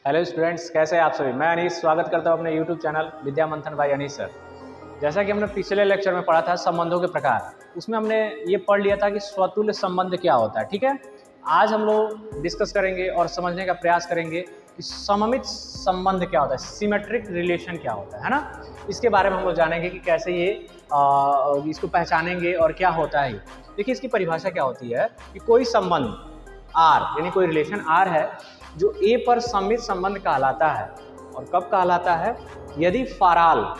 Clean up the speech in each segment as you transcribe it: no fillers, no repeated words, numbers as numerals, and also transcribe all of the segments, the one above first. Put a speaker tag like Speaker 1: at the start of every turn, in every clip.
Speaker 1: Hello students, कैसे हैं आप सभी। मैं अनीस स्वागत करता हूं अपने यूट्यूब चैनल विद्या मंथन बाय अनीस सर। जैसा कि हमने पिछले लेक्चर में पढ़ा था संबंधों के प्रकार, उसमें हमने ये पढ़ लिया था कि स्वतुल्य संबंध क्या होता है। ठीक है, आज हम लोग डिस्कस करेंगे और समझने का प्रयास करेंगे कि सममित संबंध क्या होता है, सिमेट्रिक रिलेशन क्या होता है ना। इसके बारे में हम लोग जानेंगे कि कैसे ये इसको पहचानेंगे और क्या होता है। देखिए, इसकी परिभाषा क्या होती है कि कोई संबंध आर यानी कोई रिलेशन आर है जो ए पर सममित संबंध कहलाता है। और कब कहलाता है? यदि फॉर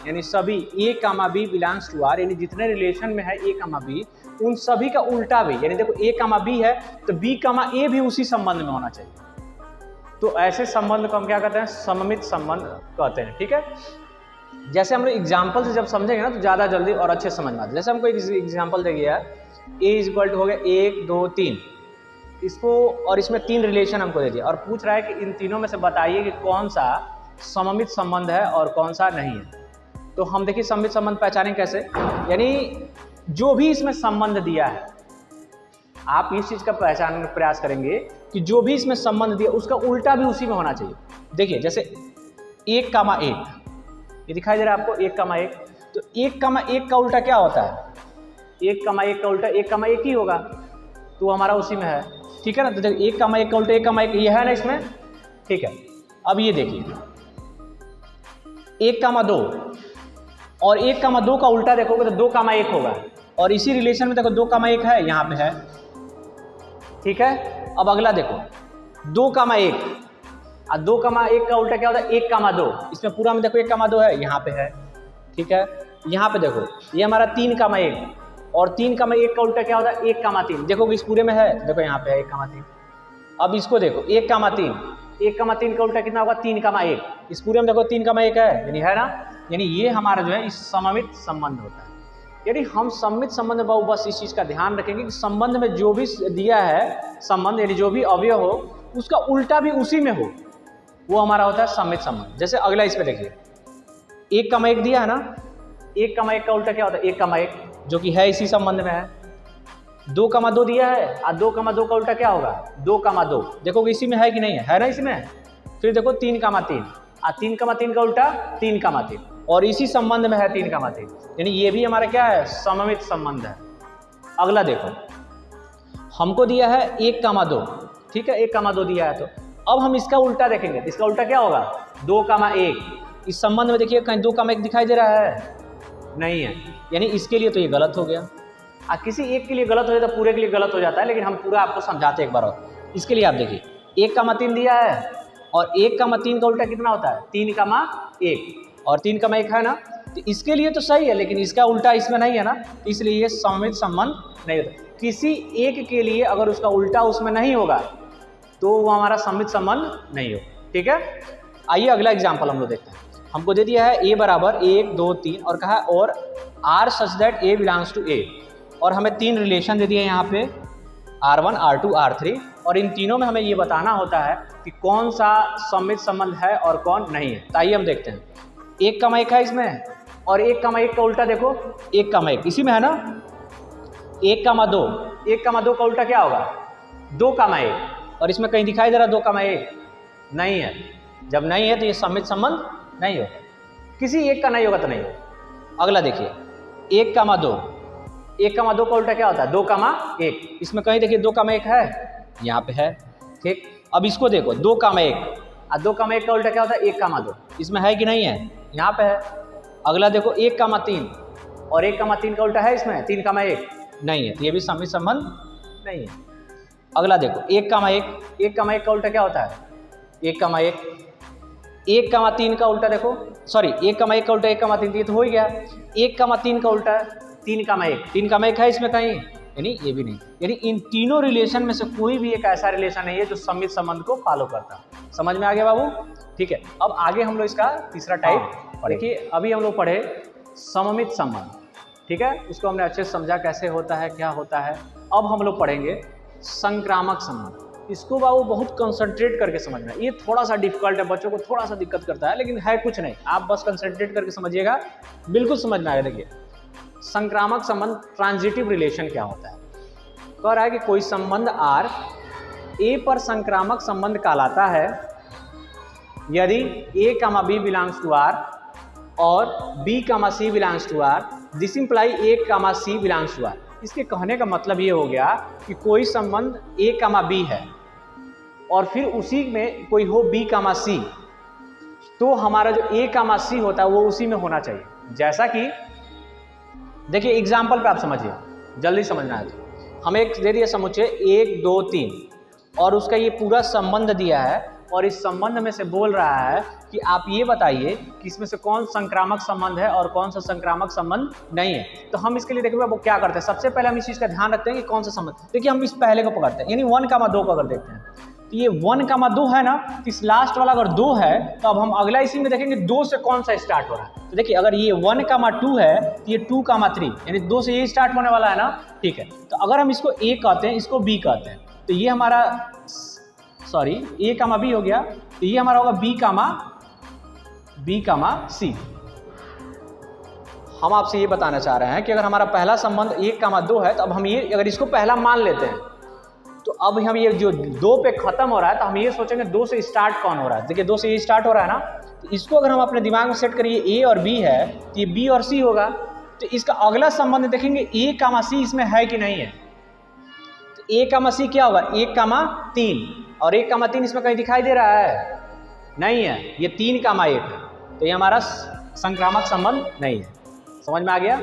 Speaker 1: यानी सभी ए कामा बी बिलोंग्स टू आर, यानी जितने रिलेशन में है ए कामा बी उन सभी का उल्टा भी, यानी देखो ए कामा बी है तो बी कामा ए भी उसी संबंध में होना चाहिए। तो ऐसे संबंध को हम क्या कहते हैं? सममित संबंध कहते हैं। ठीक है, जैसे हम लोग एग्जाम्पल से जब समझेंगे ना तो ज़्यादा जल्दी और अच्छे समझ में आता है। जैसे हमको एक एग्जाम्पल दे गया ए इज इक्वल टू हो गया 1 2 3, इसको और इसमें 3 रिलेशन हमको दे दिया और पूछ रहा है कि इन तीनों में से बताइए कि कौन सा सममित संबंध है और कौन सा नहीं है। तो हम देखिए सममित संबंध पहचानें कैसे, यानी जो भी इसमें संबंध दिया है, आप इस चीज़ का पहचानने का प्रयास करेंगे कि जो भी इसमें संबंध दिया उसका उल्टा भी उसी में होना चाहिए। देखिए जैसे 1 कामा 1 ये दिखाई दे रहा है आपको, 1 कामा 1, तो 1 कामा 1 का उल्टा क्या होता है? 1 कामा 1 का उल्टा 1 कामा 1 ही होगा, तो हमारा उसी में है। ठीक है ना, तो देखिए 1 कामा 1 का उल्टा 1 कामा 1 ये है ना इसमें। ठीक है, अब ये देखिए 1 कामा 2 और 1 कामा 2 का उल्टा देखोगे तो 2 कामा 1 होगा, और इसी रिलेशन में देखो 2 कामा 1 है, यहाँ पे है। ठीक है, अब अगला देखो 2 कामा 1 और 2 कामा 1 का उल्टा क्या होता है? 1 कामा 2, इसमें पूरा में देखो 1 कामा 2 है, यहाँ पे है। ठीक है, यहाँ पे देखो ये हमारा 3 कामा 1 और 3 कामा 1 का उल्टा क्या होता है? 1 कामा 3, देखो इस पूरे में है, देखो यहाँ पे है 1 कामा 3। अब इसको देखो 1 कामा 3, 1 कामा 3 का उल्टा कितना होगा? 3 कामा 1, इस पूरे में देखो 3 कामा 1 है, यानी है ना, यानी ये हमारा जो है इस सममित संबंध होता है। यानी हम सममित संबंध में बस इस चीज़ का ध्यान रखेंगे कि संबंध में जो भी दिया है संबंध, यानी जो भी अवयव हो उसका उल्टा भी उसी में हो, वो हमारा होता है सममित संबंध। जैसे अगला इस पर देखिए 1 कामा 1 दिया है ना, 1 कामा 1 का उल्टा क्या होता है? 1 कामा 1, जो कि है इसी संबंध में है। 2 कामा 2 दिया है और 2 कामा 2 का उल्टा क्या होगा? 2 कामा 2, देखो इसी में है कि नहीं है ना इसमें। फिर देखो 3 कामा 3 और 3 कामा 3 का उल्टा 3 कामा 3, और इसी संबंध में है 3 कामा 3, यानी ये भी हमारा क्या है? सममित संबंध है। अगला देखो हमको दिया है 1 कामा 2, ठीक है, 1 कामा 2 दिया है, तो अब हम इसका उल्टा देखेंगे, इसका उल्टा क्या होगा? 2 कामा 1, इस संबंध में देखिए कहीं 2 कामा 1 दिखाई दे रहा है? नहीं है, यानी इसके लिए तो ये गलत हो गया। किसी एक के लिए गलत हो जाए तो पूरे के लिए गलत हो जाता है, लेकिन हम पूरा आपको समझाते एक बार और। इसके लिए आप देखिए 1 कामा 3 दिया है और 1 कामा 3 का उल्टा कितना होता है? 3 कामा 1, और 3 कामा 1 है ना, तो इसके लिए तो सही है, लेकिन इसका उल्टा इसमें नहीं है ना, इसलिए ये सममित संबंध नहीं होता। किसी एक के लिए अगर उसका उल्टा उसमें नहीं होगा तो वो हमारा सममित संबंध नहीं हो। ठीक है, आइए अगला एग्जाम्पल हम लोग देखते हैं। हमको दे दिया है a बराबर 1 2 3 और कहा और r such that a belongs to a, और हमें 3 रिलेशन दे दिए यहाँ पे r1 r2 r3, और इन तीनों में हमें ये बताना होता है कि कौन सा सममित संबंध है और कौन नहीं है। तो आइए हम देखते हैं। 1 कामा 1 है इसमें, और 1 कामा 1 का उल्टा देखो 1 कामा 1 इसी में है ना। 1 कामा 2, 1 कामा 2 का उल्टा क्या होगा? 2 कामा 1, और इसमें कहीं दिखाई दे रहा 2 कामा 1? नहीं है। जब नहीं है तो ये सममित संबंध नहीं होगा, किसी एक का नहीं होगा तो नहीं होगा। अगला देखिए 1 कामा 2, 1 कामा 2 का उल्टा क्या होता है? 2 कामा 1, इसमें कहीं देखिए 2 कामा 1 है, यहाँ पे है। ठीक, अब इसको देखो 2 कामा 1 और 2 कामा 1 का उल्टा क्या होता है? 1 कामा 2, इसमें है कि नहीं है? यहाँ पे है। अगला देखो 1 कामा 3 और 1 कामा 3 का उल्टा है इसमें? 3 कामा 1 नहीं है, तो ये भी सममित संबंध नहीं है। अगला देखो 1 कामा 1, 1 कामा 1 का उल्टा क्या होता है? 1 कामा 1, 1 कामा 3 का उल्टा देखो, सॉरी 1 कामा 1 का उल्टा 1 कामा 3, ये तो हो ही गया। 1 कामा 3 का उल्टा 3 कामा 1, 3 कामा 1 है इसमें कहीं? यानी ये भी नहीं, यानी इन तीनों रिलेशन में से कोई भी एक ऐसा रिलेशन नहीं है जो सममित संबंध को फॉलो करता है। समझ में आ गया बाबू? ठीक है, अब आगे हम लोग इसका तीसरा टाइप देखिए। अभी हम लोग पढ़े सममित संबंध, ठीक है, उसको हमने अच्छे से समझा कैसे होता है, क्या होता है। अब हम लोग पढ़ेंगे संक्रामक संबंध। इसको बाबू बहुत कंसंट्रेट करके समझना, ये थोड़ा सा डिफिकल्ट है, बच्चों को थोड़ा सा दिक्कत करता है, लेकिन है कुछ नहीं, आप बस कंसंट्रेट करके समझिएगा, बिल्कुल समझ में आएगा। देखिए संक्रामक संबंध, ट्रांजिटिव रिलेशन क्या होता है? कह रहा है कि कोई संबंध आर ए पर संक्रामक संबंध कहलाता है यदि A, B belongs to R और B, C belongs to R, this imply A, C belongs to R। इसके कहने का मतलब ये हो गया कि कोई संबंध A, B है और फिर उसी में कोई हो B, C, तो हमारा जो A, C होता है वो उसी में होना चाहिए। जैसा कि देखिए एग्जाम्पल पे आप समझिए, जल्दी समझना है। तो हमें एक दे दिया समुच्चय 1, 2, 3 और उसका ये पूरा संबंध दिया है और इस संबंध में से बोल रहा है कि आप ये बताइए कि इसमें से कौन संक्रामक संबंध है और कौन सा संक्रामक संबंध नहीं है। तो हम इसके लिए देखिए वो क्या करते हैं, सबसे पहले हम इस चीज़ का ध्यान रखते हैं कि कौन सा संबंध। देखिए हम इस पहले को पकड़ते हैं, यानी 1, 2 को अगर देखते हैं तो ये 1, 2 है ना, तो इस लास्ट वाला अगर 2 है तो अब हम अगला इसी में देखेंगे 2 से कौन सा स्टार्ट हो रहा है। तो देखिए अगर ये 1, 2 है तो ये 2, 3 यानी 2 से ये स्टार्ट होने वाला है ना, ठीक है। तो अगर हम इसको A कहते हैं, इसको B कहते हैं, तो ये हमारा सॉरी A, B हो गया, तो ये हमारा होगा B, C। हम आपसे ये बताना चाह रहे हैं कि अगर हमारा पहला संबंध 1, 2 है तो अब हम ये अगर इसको पहला मान लेते हैं तो अब हम ये जो 2 पे खत्म हो रहा है तो हम ये सोचेंगे 2 से स्टार्ट कौन हो रहा है। देखिए 2 से ये स्टार्ट हो रहा है ना, तो इसको अगर हम अपने दिमाग में सेट करिए A और B है तो ये B और C होगा। तो इसका अगला संबंध देखेंगे A, C इसमेमें है कि नहीं है। तो A, C क्या होगा, 1, 3 और 1, 3 इसमें कहीं दिखाई दे रहा है, नहीं है, ये 3, 1 है, तो ये हमारा संक्रामक संबंध नहीं है। समझ में आ गया।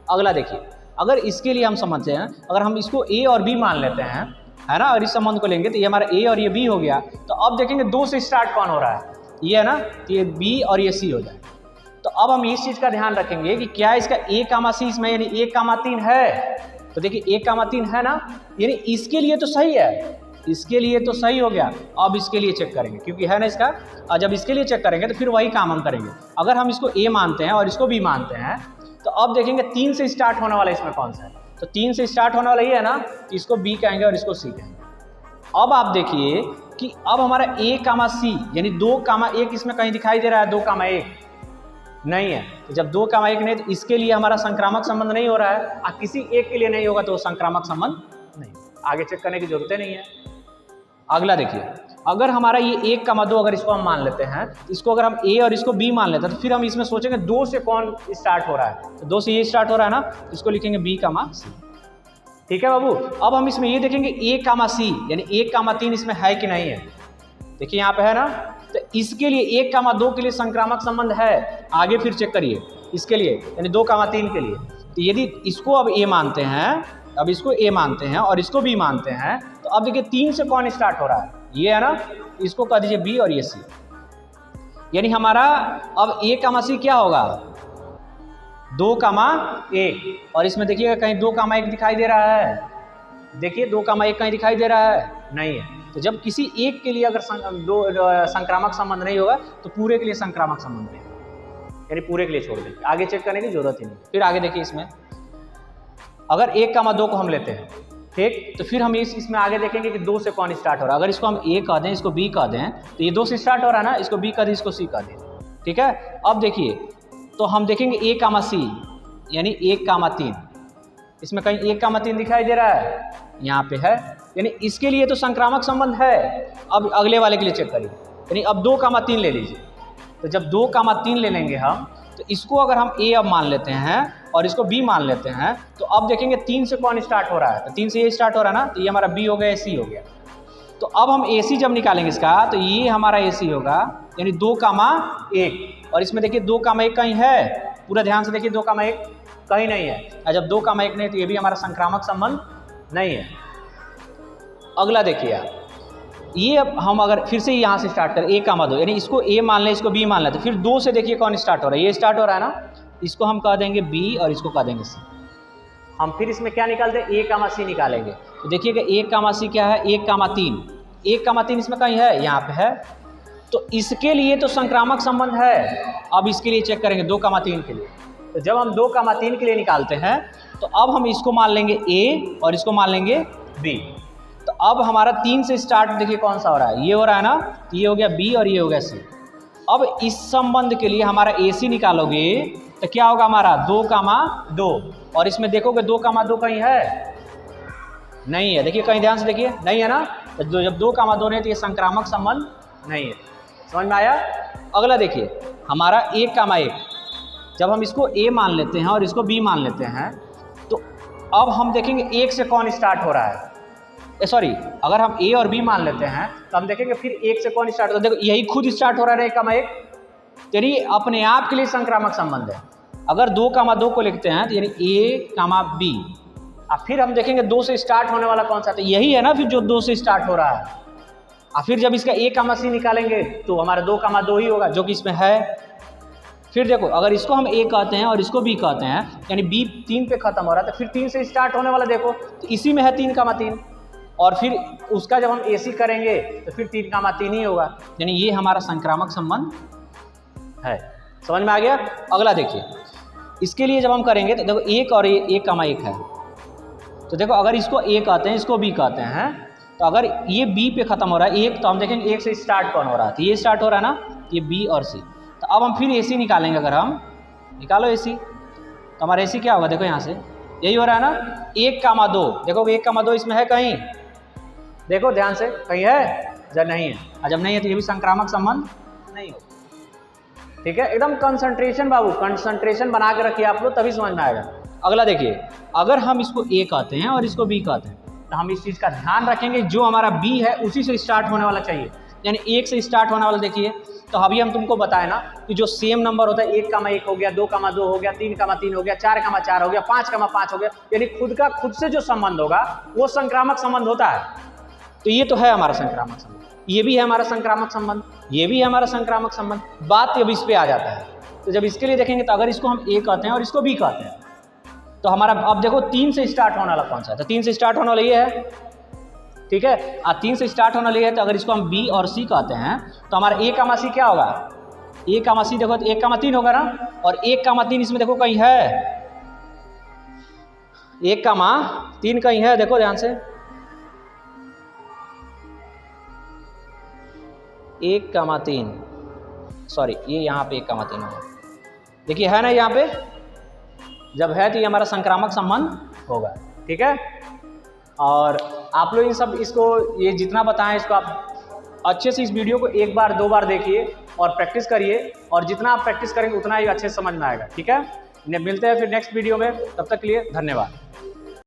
Speaker 1: अगला देखिए, अगर इसके लिए हम समझते हैं, अगर हम इसको A और B मान लेते हैं, है ना, अगर इस संबंध को लेंगे तो ये हमारा A और ये B हो गया। तो अब देखेंगे 2 से स्टार्ट कौन हो रहा है, ये है ना, तो ये B और ये C हो जाए। तो अब हम इस चीज़ का ध्यान रखेंगे कि क्या इसका A, C इसमें यानी 1, 3 है। तो देखिए 1, 3 है ना, यानी इसके लिए तो सही है, इसके लिए तो सही हो गया। अब इसके लिए चेक करेंगे क्योंकि है ना इसका, और जब इसके लिए चेक करेंगे तो फिर वही काम हम करेंगे। अगर हम इसको A मानते हैं और इसको B मानते हैं तो अब देखेंगे 3 से स्टार्ट होने वाला इसमें कौन सा है। तो 3 से स्टार्ट होने वाला ये है ना, तो इसको B कहेंगे और इसको C कहेंगे। अब आप देखिए कि अब हमारा A, C यानी 2, 1 इसमें कहीं दिखाई दे रहा है, 2, 1 नहीं है। तो जब 2, 1 नहीं, तो इसके लिए हमारा संक्रामक संबंध नहीं हो रहा है, और किसी एक के लिए नहीं होगा तो संक्रामक संबंध नहीं, आगे चेक करने की जरूरत नहीं है। अगला देखिए, अगर हमारा ये 1, 2 अगर इसको हम मान लेते हैं, इसको अगर हम A और इसको B मान लेते हैं तो फिर हम इसमें सोचेंगे 2 से कौन स्टार्ट हो रहा है। तो 2 से ये स्टार्ट हो रहा है ना, इसको लिखेंगे B, C। ठीक है बाबू। अब हम इसमें ये देखेंगे A, C यानी 1, 3 इसमें है कि नहीं है। देखिए यहाँ पे है ना, तो इसके लिए 1, 2 के लिए संक्रामक संबंध है। आगे फिर चेक करिए इसके लिए यानी 2, 3 के लिए। तो यदि इसको अब A मानते हैं, अब इसको A मानते हैं और इसको B मानते हैं, तो अब देखिए 3 से कौन स्टार्ट हो रहा है, ये है ना, इसको कह दीजिए B और ये C। यानी हमारा अब A, C क्या होगा, 2, 1 और इसमें देखिएगा कहीं 2, 1 दिखाई दे रहा है। देखिए 2, 1 कहीं दिखाई दे रहा है, नहीं है। तो जब किसी एक के लिए अगर संक्रामक संबंध नहीं होगा तो पूरे के लिए संक्रामक संबंध नहीं, यानी पूरे के लिए छोड़ देंगे, आगे चेक करने की जरूरत ही नहीं। फिर आगे देखिए, इसमें अगर 1, 2 को हम लेते हैं, ठीक, तो फिर हम इसमें आगे देखेंगे कि 2 से कौन स्टार्ट हो रहा है। अगर इसको हम A कह दें, इसको B कह दें, तो ये 2 से स्टार्ट हो रहा है ना, इसको B कह दें, इसको C कह दें, ठीक है। अब देखिए तो हम देखेंगे A, C यानी 1, 3 इसमें कहीं 1, 3 दिखाई दे रहा है, यहाँ पे है, यानी इसके लिए तो संक्रामक संबंध है। अब अगले वाले के लिए चेक करिए, यानी अब 2, 3 ले लीजिए। तो जब 2, 3 ले लेंगे हम, तो इसको अगर हम A अब मान लेते हैं और इसको B मान लेते हैं, तो अब देखेंगे 3 से कौन स्टार्ट हो रहा है। तो 3 से ये स्टार्ट हो रहा है ना, तो ये हमारा B हो गया, C हो गया। तो अब हम AC जब निकालेंगे इसका, तो ये हमारा AC होगा यानी 2, 1 और इसमें देखिए 2, 1 कहीं है, पूरा ध्यान से देखिए 2, 1 कहीं नहीं है। और जब 2, 1 नहीं तो ये भी हमारा संक्रामक संबंध नहीं है। अगला देखिए आप, ये अब हम अगर फिर से यहाँ से स्टार्ट करें, 1, 2 यानी इसको A मान लें, इसको B मान लें, तो फिर 2 से देखिए कौन स्टार्ट हो रहा है, ये स्टार्ट हो रहा है ना, इसको हम कह देंगे B और इसको कह देंगे C। हम फिर इसमें क्या निकालते हैं, A, C निकालेंगे। तो देखिएगा 1, C क्या है, 1, 3 1, 3 इसमें कहीं है, यहाँ पे है, तो इसके लिए तो संक्रामक संबंध है। अब इसके लिए चेक करेंगे 2, 3 के लिए। तो जब हम 2, 3 के लिए निकालते हैं, तो अब हम इसको मान लेंगे A और इसको मान लेंगे B। तो अब हमारा 3 से स्टार्ट देखिए कौन सा हो रहा है, ये हो रहा है ना, तो ये हो गया B और ये हो गया C। अब इस संबंध के लिए हमारा AC निकालोगे तो क्या होगा हमारा 2, 2 और इसमें देखोगे 2, 2 कहीं है, नहीं है। देखिए कहीं ध्यान से देखिए, नहीं है ना। तो जब 2, 2 नहीं तो ये संक्रामक संबंध नहीं है। समझ में आया। अगला देखिए, हमारा 1 कामा 1, जब हम इसको a मान लेते हैं और इसको b मान लेते हैं तो अब हम देखेंगे 1 से कौन स्टार्ट हो रहा है, सॉरी, अगर हम a और b मान लेते हैं तो हम देखेंगे फिर 1 से कौन स्टार्ट होता है। देखो यही खुद स्टार्ट हो रहा है 1 कामा 1, यानी अपने आप के लिए संक्रामक संबंध है। अगर 2 कामा 2 को लिखते हैं तो यानी a कामा b, और फिर हम देखेंगे 2 से स्टार्ट होने वाला कौन सा, तो यही है ना फिर जो 2 से स्टार्ट हो रहा है। और फिर जब इसका a कामा c निकालेंगे तो हमारा 2 कामा 2 ही होगा जो कि इसमें है। फिर देखो अगर इसको हम a कहते हैं और इसको b कहते हैं, यानी b 3 पे खत्म हो रहा है तो फिर 3 से स्टार्ट होने वाला देखो तो इसी में है 3 कामा 3, और फिर उसका जब हम AC करेंगे तो फिर 3 कामा 3 ही होगा, यानी ये हमारा संक्रामक संबंध है। समझ में आ गया। अगला देखिए, इसके लिए जब हम करेंगे तो देखो 1 और 1 कामा 1 है, तो देखो अगर इसको a कहते हैं इसको b कहते हैं, तो अगर ये b पे खत्म हो रहा है 1 तो हम देखेंगे 1 से स्टार्ट कौन हो रहा है, तो ये स्टार्ट हो रहा है ना, ये b और c। तो अब हम फिर AC निकालेंगे, अगर हम निकालो AC तो हमारा AC क्या होगा, देखो यहाँ से यही हो रहा है ना 1 कामा 2, देखो 1 कामा 2 इसमें है कहीं, देखो ध्यान से कहीं है जब नहीं है, और जब नहीं है तो ये भी संक्रामक संबंध नहीं होगा। ठीक है, एकदम कंसंट्रेशन बाबू, कंसंट्रेशन बना के रखिए आप लोग, तभी समझ में आएगा। अगला देखिए, अगर हम इसको A कहते हैं और इसको B कहते हैं तो हम इस चीज़ का ध्यान रखेंगे जो हमारा B है उसी से स्टार्ट होने वाला चाहिए, यानी 1 से स्टार्ट होने वाला। देखिए तो अभी हम तुमको बताए ना कि जो सेम नंबर होता है 1 कामा 1 हो गया, 2 कामा 2 हो गया, 3 कामा 3 हो गया, 4 कामा 4 हो गया, 5 कामा 5 हो गया, यानी खुद का खुद से जो संबंध होगा वो संक्रामक संबंध होता है। तो ये तो है हमारा संक्रामक संबंध, ये भी है हमारा संक्रामक संबंध, ये भी है हमारा संक्रामक संबंध। बात अब इस पे आ जाता है, तो जब इसके लिए देखेंगे तो अगर इसको हम A कहते हैं और इसको B कहते हैं तो हमारा अब देखो 3 से स्टार्ट होने वाला कौन सा है, तो 3 से स्टार्ट होने वाला ये है। ठीक है, 3 से स्टार्ट होने वाला है, तो अगर इसको हम B और C कहते हैं तो हमारा A कामा C क्या होगा, A कामा C देखो तो 1 कामा 3 होगा ना, और 1 कामा 3 इसमें देखो कहीं है, 1 कामा 3 कहीं है, देखो ध्यान से 1 कामा 3, सॉरी ये यहाँ पे 1 कामा 3 होगा, देखिए है ना यहाँ पे, जब है तो ये हमारा संक्रामक संबंध होगा। ठीक है, और आप लोग इन सब इसको ये जितना बताएं इसको आप अच्छे से इस वीडियो को 1 बार 2 बार देखिए और प्रैक्टिस करिए, और जितना आप प्रैक्टिस करेंगे उतना ही अच्छे से समझ में आएगा। ठीक है, मिलते हैं फिर नेक्स्ट वीडियो में, तब तक के लिए धन्यवाद।